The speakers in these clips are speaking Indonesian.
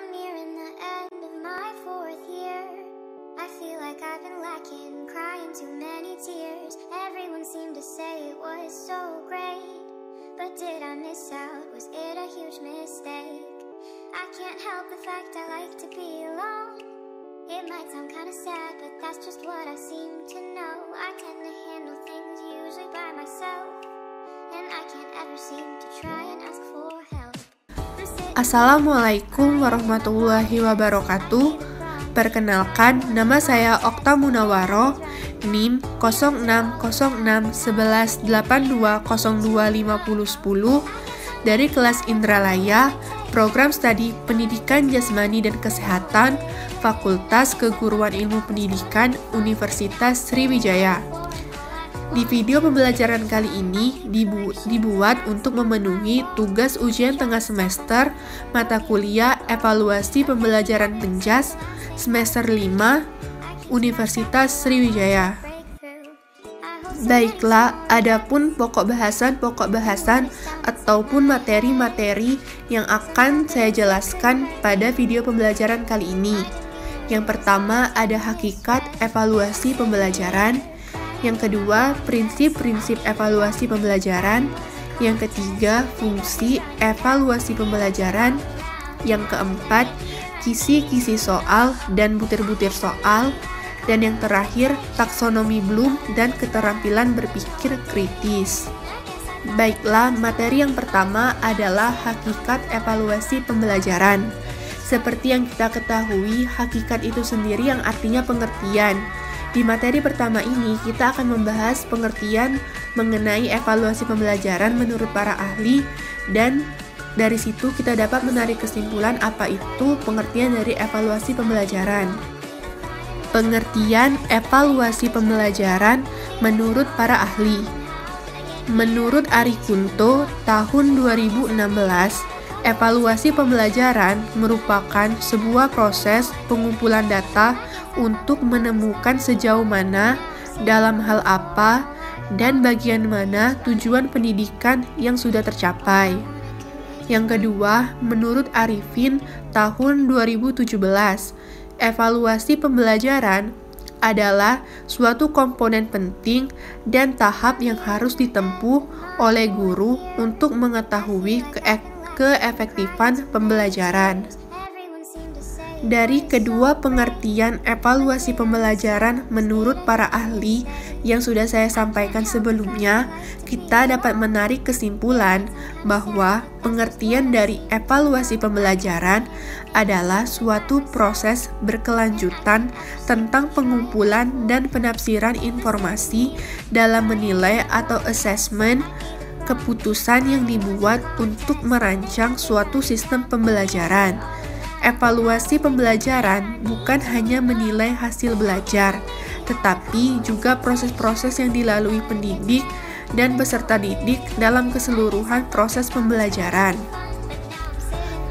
I'm nearing the end of my 4th year. I feel like I've been lacking, crying too many tears. Everyone seemed to say it was so great, but did I miss out? Was it a huge mistake? I can't help the fact I like to be alone. It might sound kinda sad, but that's just what I seem to know. I tend to handle things usually by myself, and I can't ever seem to try and ask for help. Assalamualaikum warahmatullahi wabarakatuh. Perkenalkan, nama saya Okta Munawwaroh, NIM 06061182025010 dari kelas Indralaya, Program Studi Pendidikan Jasmani dan Kesehatan, Fakultas Keguruan Ilmu Pendidikan, Universitas Sriwijaya. Di video pembelajaran kali ini dibuat untuk memenuhi tugas ujian tengah semester mata kuliah Evaluasi Pembelajaran Penjas semester 5 Universitas Sriwijaya. Baiklah, adapun pokok bahasan ataupun materi-materi yang akan saya jelaskan pada video pembelajaran kali ini. Yang pertama ada hakikat evaluasi pembelajaran. Yang kedua, prinsip-prinsip evaluasi pembelajaran. Yang ketiga, fungsi evaluasi pembelajaran. Yang keempat, kisi-kisi soal dan butir-butir soal. Dan yang terakhir, taksonomi Bloom dan keterampilan berpikir kritis. Baiklah, materi yang pertama adalah hakikat evaluasi pembelajaran. Seperti yang kita ketahui, hakikat itu sendiri yang artinya pengertian. Di materi pertama ini, kita akan membahas pengertian mengenai evaluasi pembelajaran menurut para ahli, dan dari situ kita dapat menarik kesimpulan apa itu pengertian dari evaluasi pembelajaran. Pengertian evaluasi pembelajaran menurut para ahli. Menurut Ari Kunto, tahun 2016, evaluasi pembelajaran merupakan sebuah proses pengumpulan data untuk menemukan sejauh mana, dalam hal apa, dan bagian mana tujuan pendidikan yang sudah tercapai. Yang kedua, menurut Arifin, tahun 2017, evaluasi pembelajaran adalah suatu komponen penting dan tahap yang harus ditempuh oleh guru untuk mengetahui keefektifan pembelajaran. Dari kedua pengertian evaluasi pembelajaran menurut para ahli yang sudah saya sampaikan sebelumnya, kita dapat menarik kesimpulan bahwa pengertian dari evaluasi pembelajaran adalah suatu proses berkelanjutan tentang pengumpulan dan penafsiran informasi dalam menilai atau assessment keputusan yang dibuat untuk merancang suatu sistem pembelajaran. Evaluasi pembelajaran bukan hanya menilai hasil belajar, tetapi juga proses-proses yang dilalui pendidik dan peserta didik dalam keseluruhan proses pembelajaran.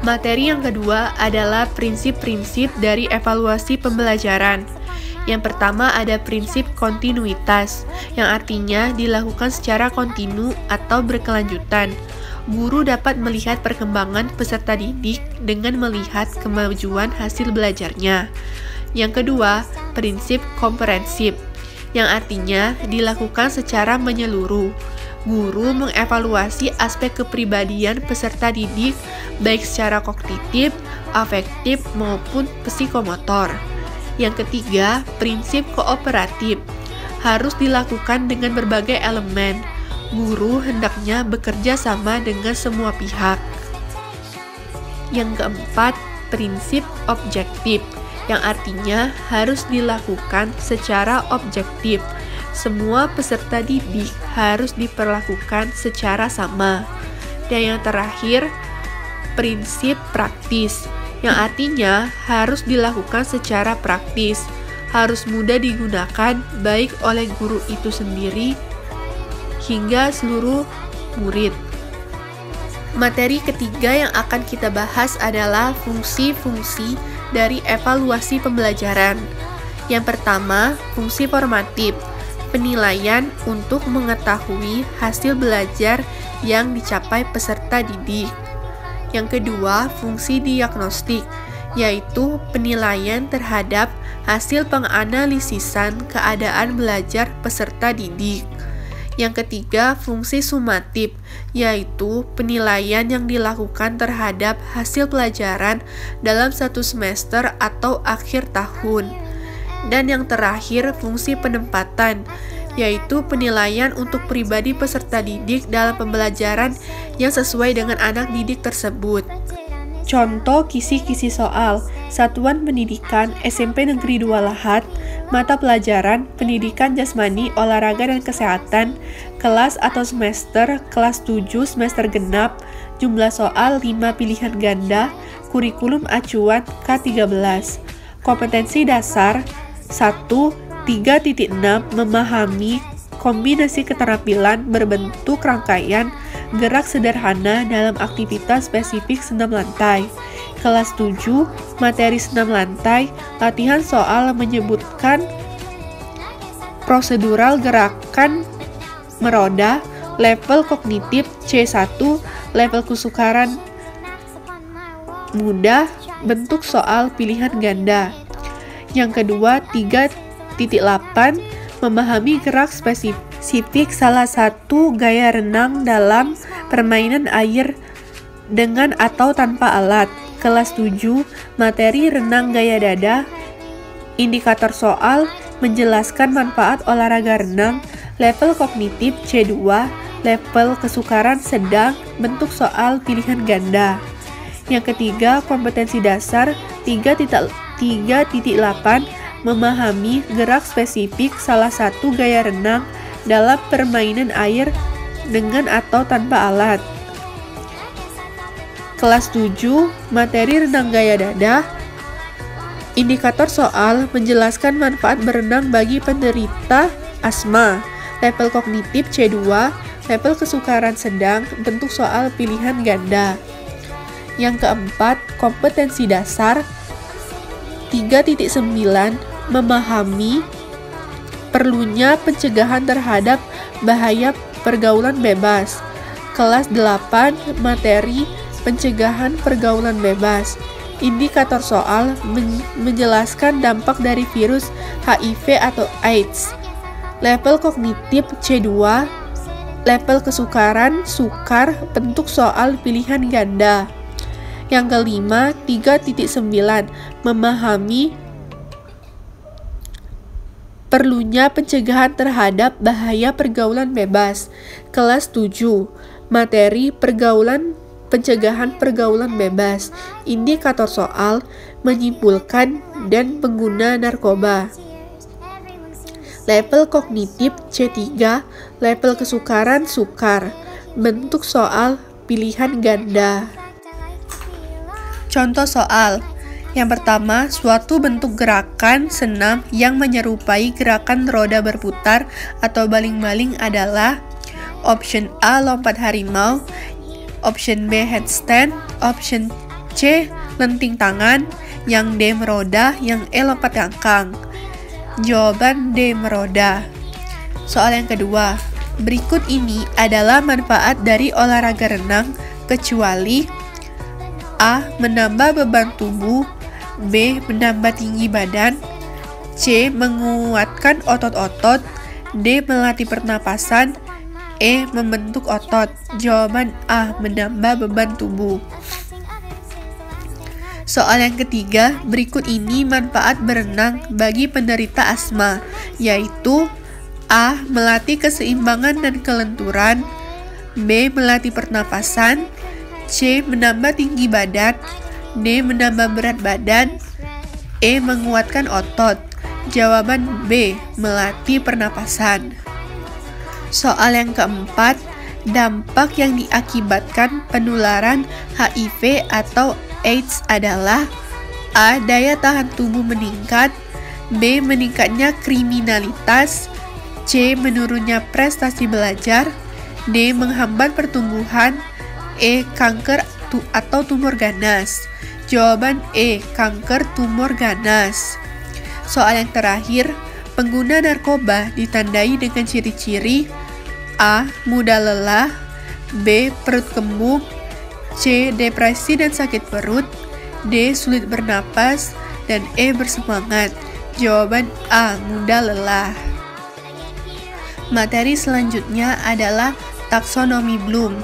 Materi yang kedua adalah prinsip-prinsip dari evaluasi pembelajaran. Yang pertama ada prinsip kontinuitas, yang artinya dilakukan secara kontinu atau berkelanjutan. Guru dapat melihat perkembangan peserta didik dengan melihat kemajuan hasil belajarnya. Yang kedua, prinsip komprehensif, yang artinya dilakukan secara menyeluruh. Guru mengevaluasi aspek kepribadian peserta didik baik secara kognitif, afektif, maupun psikomotor. Yang ketiga, prinsip kooperatif, harus dilakukan dengan berbagai elemen. Guru hendaknya bekerja sama dengan semua pihak. Yang keempat, prinsip objektif, yang artinya harus dilakukan secara objektif. Semua peserta didik harus diperlakukan secara sama. Dan yang terakhir, prinsip praktis, yang artinya harus dilakukan secara praktis, harus mudah digunakan baik oleh guru itu sendiri hingga seluruh murid. Materi ketiga yang akan kita bahas adalah fungsi-fungsi dari evaluasi pembelajaran. Yang pertama, fungsi formatif, penilaian untuk mengetahui hasil belajar yang dicapai peserta didik. Yang kedua, fungsi diagnostik, yaitu penilaian terhadap hasil penganalisisan keadaan belajar peserta didik. Yang ketiga, fungsi sumatif, yaitu penilaian yang dilakukan terhadap hasil pelajaran dalam satu semester atau akhir tahun. Dan yang terakhir, fungsi penempatan, yaitu penilaian untuk pribadi peserta didik dalam pembelajaran yang sesuai dengan anak didik tersebut. Contoh kisi-kisi soal: Satuan Pendidikan SMP Negeri 2 Lahat, mata pelajaran Pendidikan Jasmani, Olahraga dan Kesehatan, kelas atau semester, kelas 7 semester genap, jumlah soal 5 pilihan ganda, kurikulum acuan K13. Kompetensi dasar 1.3.6 memahami kombinasi keterampilan berbentuk rangkaian gerak sederhana dalam aktivitas spesifik senam lantai. Kelas 7, materi senam lantai, latihan soal menyebutkan prosedural gerakan meroda, level kognitif C1, level kesukaran mudah, bentuk soal pilihan ganda. Yang kedua, 3.8 memahami gerak spesifik salah satu gaya renang dalam permainan air dengan atau tanpa alat. Kelas 7, materi renang gaya dada. Indikator soal menjelaskan manfaat olahraga renang. Level kognitif C2, level kesukaran sedang, bentuk soal pilihan ganda. Yang ketiga, kompetensi dasar 3.8 memahami gerak spesifik salah satu gaya renang dalam permainan air dengan atau tanpa alat. Kelas 7, materi renang gaya dada. Indikator soal menjelaskan manfaat berenang bagi penderita asma. Level kognitif C2, level kesukaran sedang, bentuk soal pilihan ganda. Yang keempat, kompetensi dasar 3.9 memahami perlunya pencegahan terhadap bahaya pergaulan bebas. Kelas 8, materi pencegahan pergaulan bebas. Indikator soal menjelaskan dampak dari virus HIV atau AIDS. Level kognitif C2, level kesukaran sukar, bentuk soal pilihan ganda. Yang kelima, 3.9 memahami perlunya pencegahan terhadap bahaya pergaulan bebas. Kelas 7, materi pencegahan pergaulan bebas. Indikator soal menyimpulkan dan pengguna narkoba. Level kognitif C3, level kesukaran sukar, bentuk soal pilihan ganda. Contoh soal. Yang pertama, suatu bentuk gerakan senam yang menyerupai gerakan roda berputar atau baling-baling adalah option A, lompat harimau, option B, handstand, option C, lenting tangan, yang D, meroda, yang E, lompat kangkang. Jawaban D, meroda. Soal yang kedua, berikut ini adalah manfaat dari olahraga renang kecuali A, menambah beban tubuh, B, menambah tinggi badan, C, menguatkan otot-otot, D, melatih pernapasan, E, membentuk otot. Jawaban A, menambah beban tubuh. Soal yang ketiga, berikut ini manfaat berenang bagi penderita asma, yaitu A, melatih keseimbangan dan kelenturan, B, melatih pernapasan, C, menambah tinggi badan, D, menambah berat badan, E, menguatkan otot. Jawaban B, melatih pernapasan. Soal yang keempat, dampak yang diakibatkan penularan HIV atau AIDS adalah A, daya tahan tubuh meningkat, B, meningkatnya kriminalitas, C, menurunnya prestasi belajar, D, menghambat pertumbuhan, E, kanker atau tumor ganas. Jawaban E, kanker tumor ganas. Soal yang terakhir, pengguna narkoba ditandai dengan ciri-ciri A, mudah lelah, B, perut kembung, C, depresi dan sakit perut, D. Sulit bernapas, dan E. Bersemangat. Jawaban A. Mudah lelah. Materi selanjutnya adalah taksonomi Bloom.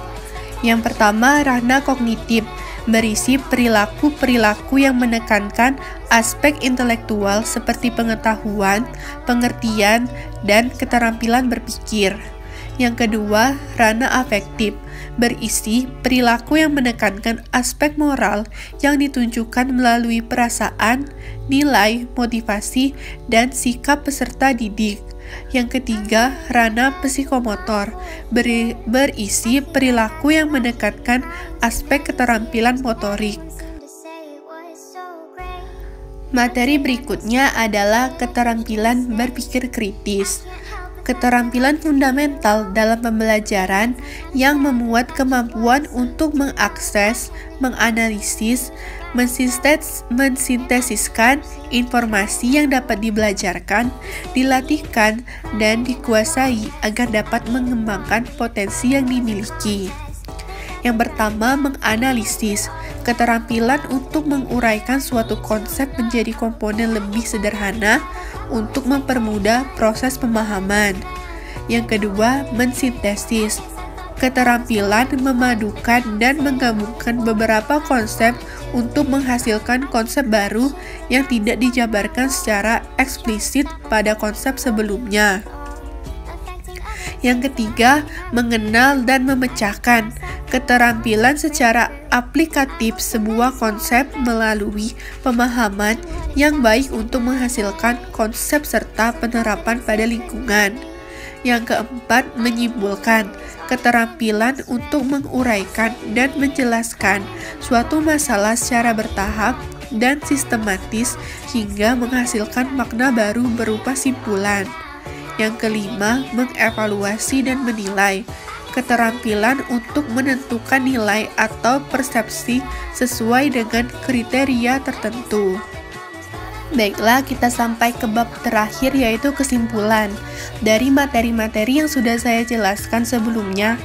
Yang pertama, ranah kognitif, berisi perilaku-perilaku yang menekankan aspek intelektual seperti pengetahuan, pengertian, dan keterampilan berpikir. Yang kedua, ranah afektif, berisi perilaku yang menekankan aspek moral yang ditunjukkan melalui perasaan, nilai, motivasi, dan sikap peserta didik. Yang ketiga, ranah psikomotor, berisi perilaku yang menekankan aspek keterampilan motorik. Materi berikutnya adalah keterampilan berpikir kritis. Keterampilan fundamental dalam pembelajaran yang memuat kemampuan untuk mengakses, menganalisis, mensintesiskan informasi yang dapat dibelajarkan, dilatihkan, dan dikuasai agar dapat mengembangkan potensi yang dimiliki. Yang pertama, menganalisis, keterampilan untuk menguraikan suatu konsep menjadi komponen lebih sederhana untuk mempermudah proses pemahaman. Yang kedua, mensintesis, keterampilan memadukan dan menggabungkan beberapa konsep untuk menghasilkan konsep baru yang tidak dijabarkan secara eksplisit pada konsep sebelumnya. Yang ketiga, mengenal dan memecahkan, keterampilan secara aplikatif sebuah konsep melalui pemahaman yang baik untuk menghasilkan konsep serta penerapan pada lingkungan. Yang keempat, menyimpulkan, keterampilan untuk menguraikan dan menjelaskan suatu masalah secara bertahap dan sistematis hingga menghasilkan makna baru berupa simpulan. Yang kelima, mengevaluasi dan menilai, keterampilan untuk menentukan nilai atau persepsi sesuai dengan kriteria tertentu. Baiklah, kita sampai ke bab terakhir, yaitu kesimpulan. Dari materi-materi yang sudah saya jelaskan sebelumnya,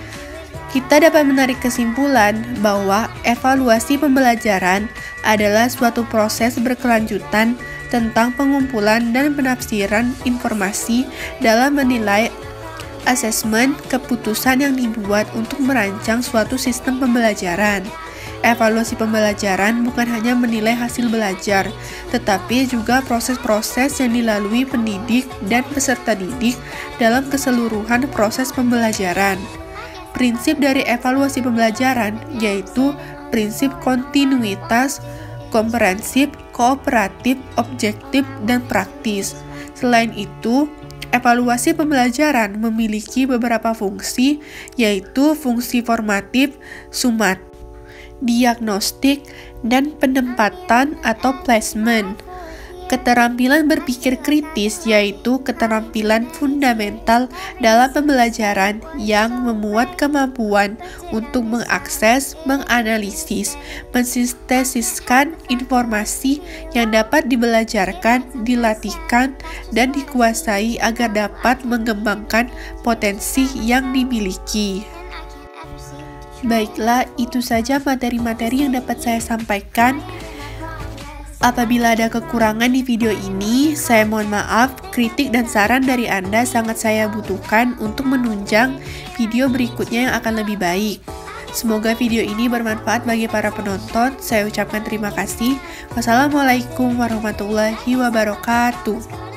kita dapat menarik kesimpulan bahwa evaluasi pembelajaran adalah suatu proses berkelanjutan tentang pengumpulan dan penafsiran informasi dalam menilai asesmen keputusan yang dibuat untuk merancang suatu sistem pembelajaran. Evaluasi pembelajaran bukan hanya menilai hasil belajar, tetapi juga proses-proses yang dilalui pendidik dan peserta didik dalam keseluruhan proses pembelajaran. Prinsip dari evaluasi pembelajaran yaitu prinsip kontinuitas, komprehensif, kooperatif, objektif, dan praktis. Selain itu, evaluasi pembelajaran memiliki beberapa fungsi, yaitu fungsi formatif, sumatif, diagnostik, dan penempatan atau placement. Keterampilan berpikir kritis yaitu keterampilan fundamental dalam pembelajaran yang memuat kemampuan untuk mengakses, menganalisis, mensintesiskan informasi yang dapat dibelajarkan, dilatihkan, dan dikuasai agar dapat mengembangkan potensi yang dimiliki. Baiklah, itu saja materi-materi yang dapat saya sampaikan. Apabila ada kekurangan di video ini, saya mohon maaf. Kritik dan saran dari Anda sangat saya butuhkan untuk menunjang video berikutnya yang akan lebih baik. Semoga video ini bermanfaat bagi para penonton. Saya ucapkan terima kasih. Wassalamualaikum warahmatullahi wabarakatuh.